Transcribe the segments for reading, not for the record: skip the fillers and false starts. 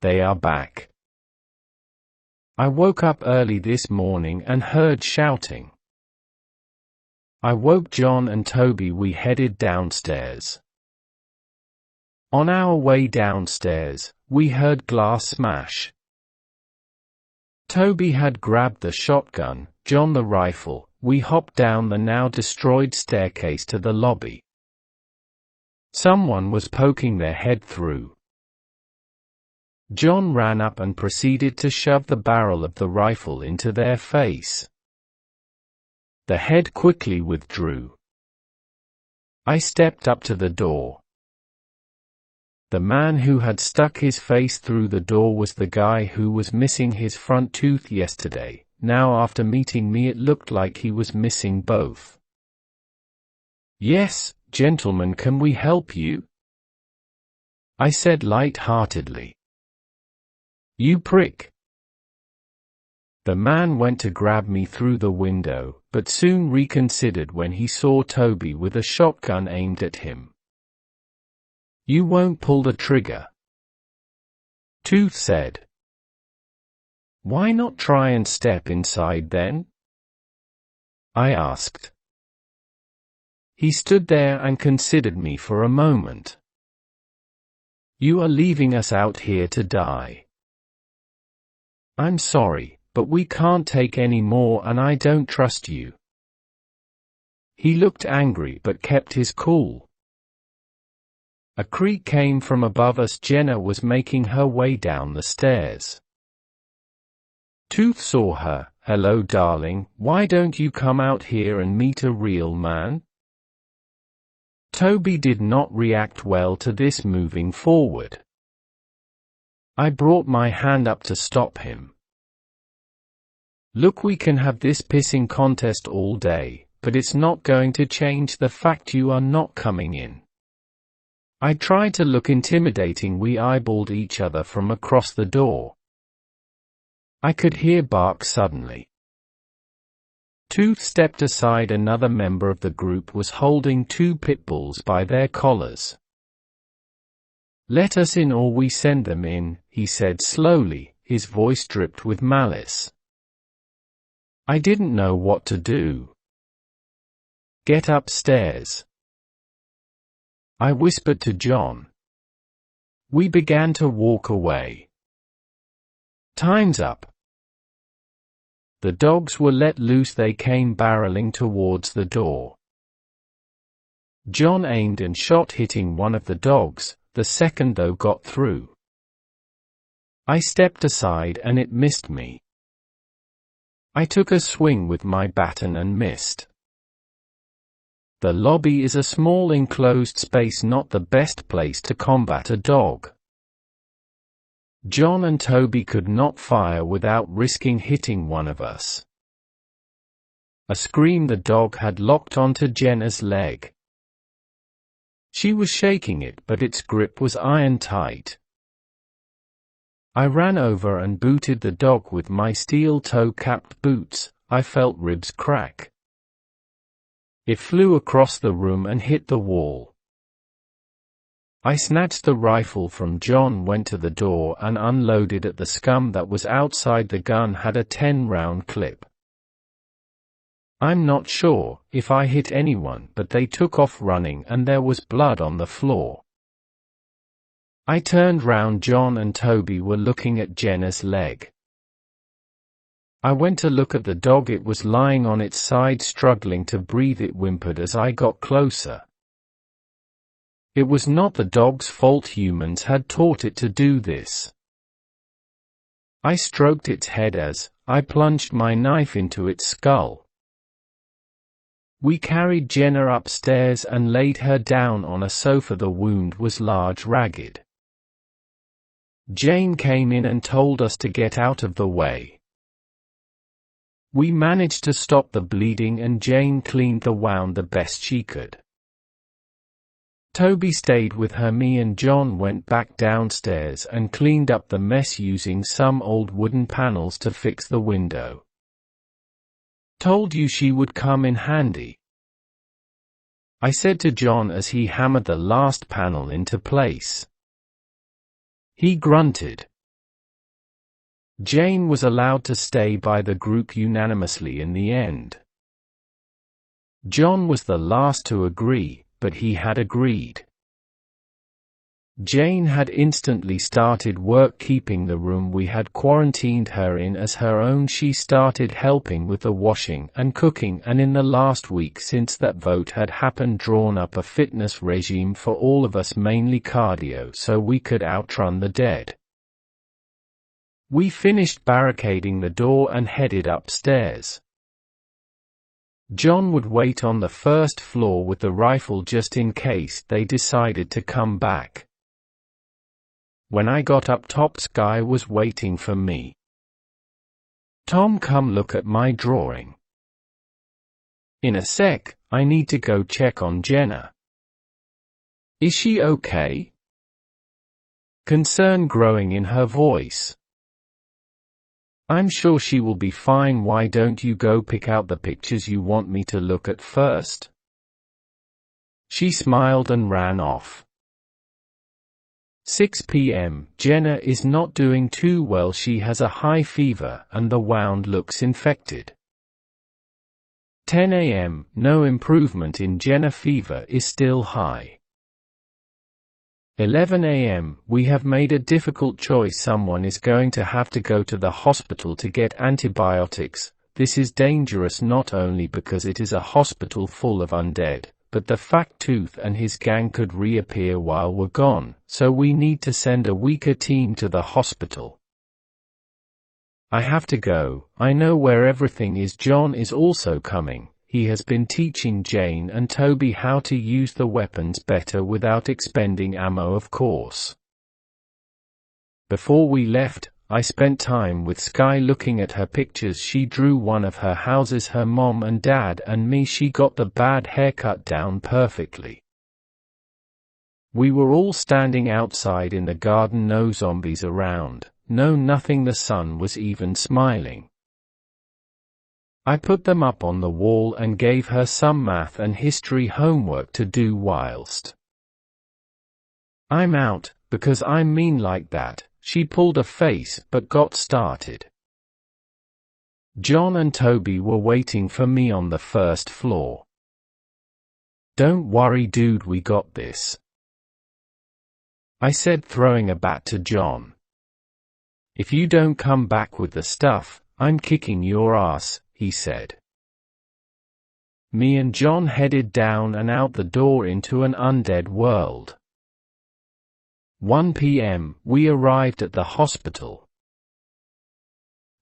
They are back. I woke up early this morning and heard shouting. I woke John and Toby. We headed downstairs. On our way downstairs, we heard glass smash. Toby had grabbed the shotgun, John the rifle. We hopped down the now destroyed staircase to the lobby. Someone was poking their head through. John ran up and proceeded to shove the barrel of the rifle into their face. The head quickly withdrew. I stepped up to the door. The man who had stuck his face through the door was the guy who was missing his front tooth yesterday. Now after meeting me it looked like he was missing both. "Yes, gentlemen, can we help you?" I said light-heartedly. "You prick." The man went to grab me through the window, but soon reconsidered when he saw Toby with a shotgun aimed at him. "You won't pull the trigger," Tooth said. "Why not try and step inside then?" I asked. He stood there and considered me for a moment. "You are leaving us out here to die." "I'm sorry, but we can't take any more and I don't trust you." He looked angry but kept his cool. A creak came from above us. Jenna was making her way down the stairs. Tooth saw her. "Hello darling, why don't you come out here and meet a real man?" Toby did not react well to this moving forward. I brought my hand up to stop him. "Look, we can have this pissing contest all day, but it's not going to change the fact you are not coming in." I tried to look intimidating. We eyeballed each other from across the door. I could hear bark suddenly. Tooth stepped aside. Another member of the group was holding two pit bulls by their collars. "Let us in or we send them in," he said slowly, his voice dripped with malice. I didn't know what to do. "Get upstairs," I whispered to John. We began to walk away. "Time's up." The dogs were let loose. They came barreling towards the door. John aimed and shot, hitting one of the dogs. The second, though, got through. I stepped aside and it missed me. I took a swing with my baton and missed. The lobby is a small enclosed space, not the best place to combat a dog. John and Toby could not fire without risking hitting one of us. A scream. The dog had locked onto Jenna's leg. She was shaking it, but its grip was iron tight. I ran over and booted the dog with my steel toe-capped boots. I felt ribs crack. It flew across the room and hit the wall. I snatched the rifle from John, went to the door and unloaded at the scum that was outside. The gun had a 10-round clip. I'm not sure if I hit anyone, but they took off running and there was blood on the floor. I turned round. John and Toby were looking at Jenna's leg. I went to look at the dog. It was lying on its side, struggling to breathe. It whimpered as I got closer. It was not the dog's fault. Humans had taught it to do this. I stroked its head as I plunged my knife into its skull. We carried Jenna upstairs and laid her down on a sofa. The wound was large, ragged. Jane came in and told us to get out of the way. We managed to stop the bleeding and Jane cleaned the wound the best she could. Toby stayed with her. Me and John went back downstairs and cleaned up the mess using some old wooden panels to fix the window. "Told you she would come in handy," I said to John as he hammered the last panel into place. He grunted. Jane was allowed to stay by the group unanimously in the end. John was the last to agree, but he had agreed. Jane had instantly started work keeping the room we had quarantined her in as her own. She started helping with the washing and cooking, and in the last week since that vote had happened drawn up a fitness regime for all of us, mainly cardio, so we could outrun the dead. We finished barricading the door and headed upstairs. John would wait on the first floor with the rifle just in case they decided to come back. When I got up top, Sky was waiting for me. "Tom, come look at my drawing." "In a sec, I need to go check on Jenna." "Is she okay?" Concern growing in her voice. "I'm sure she will be fine. Why don't you go pick out the pictures you want me to look at first?" She smiled and ran off. 6 p.m. Jenna is not doing too well. She has a high fever and the wound looks infected. 10 a.m. No improvement in Jenna. Fever is still high. 11 a.m. We have made a difficult choice. Someone is going to have to go to the hospital to get antibiotics. This is dangerous not only because it is a hospital full of undead, but the fact Tooth and his gang could reappear while we're gone, so we need to send a weaker team to the hospital. I have to go. I know where everything is. John is also coming. He has been teaching Jane and Toby how to use the weapons better without expending ammo, of course. Before we left, I spent time with Sky looking at her pictures. She drew one of her houses, her mom and dad and me. She got the bad haircut down perfectly. We were all standing outside in the garden. No zombies around, no nothing. The sun was even smiling. I put them up on the wall and gave her some math and history homework to do whilst I'm out, because I'm mean like that. She pulled a face but got started. John and Toby were waiting for me on the first floor. "Don't worry dude, we got this," I said, throwing a bat to John. "If you don't come back with the stuff, I'm kicking your ass," he said. Me and John headed down and out the door into an undead world. 1 p.m. We arrived at the hospital.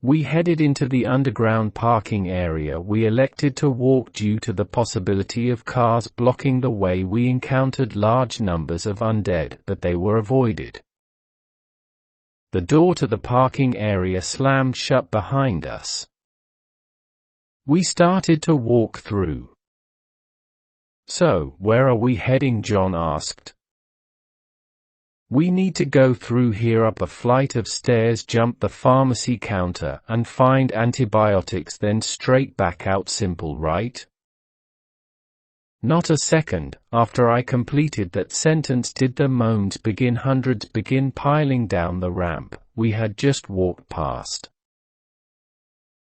We headed into the underground parking area. We elected to walk due to the possibility of cars blocking the way. We encountered large numbers of undead, but they were avoided. The door to the parking area slammed shut behind us. We started to walk through. "So, where are we heading?" John asked. "We need to go through here, up a flight of stairs, jump the pharmacy counter, and find antibiotics, then straight back out. Simple, right?" Not a second after I completed that sentence did the moans begin. Hundreds begin piling down the ramp we had just walked past.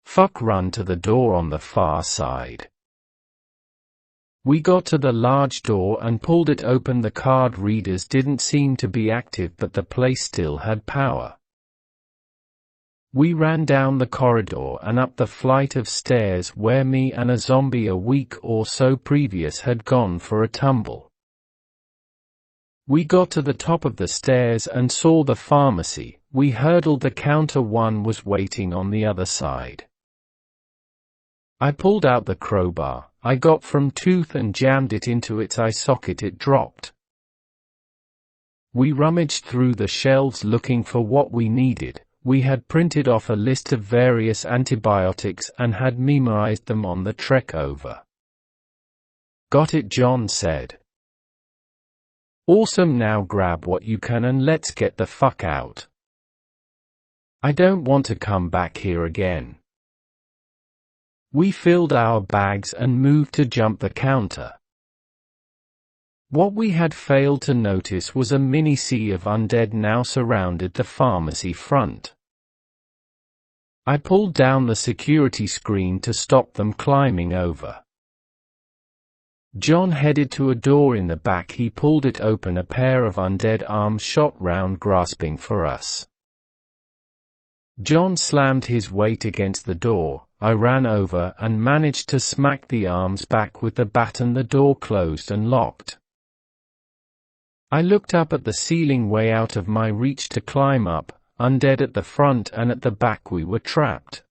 Fuck, run to the door on the far side. We got to the large door and pulled it open. The card readers didn't seem to be active, but the place still had power. We ran down the corridor and up the flight of stairs where me and a zombie a week or so previous had gone for a tumble. We got to the top of the stairs and saw the pharmacy. We hurdled the counter. One was waiting on the other side. I pulled out the crowbar I got from Tooth and jammed it into its eye socket. It dropped. We rummaged through the shelves looking for what we needed. We had printed off a list of various antibiotics and had memorized them on the trek over. "Got it," John said. "Awesome, now grab what you can and let's get the fuck out. I don't want to come back here again." We filled our bags and moved to jump the counter. What we had failed to notice was a mini sea of undead now surrounded the pharmacy front. I pulled down the security screen to stop them climbing over. John headed to a door in the back. He pulled it open. A pair of undead arms shot round, grasping for us. John slammed his weight against the door. I ran over and managed to smack the arms back with the baton. The door closed and locked. I looked up at the ceiling, way out of my reach to climb up. Undead at the front and at the back, we were trapped.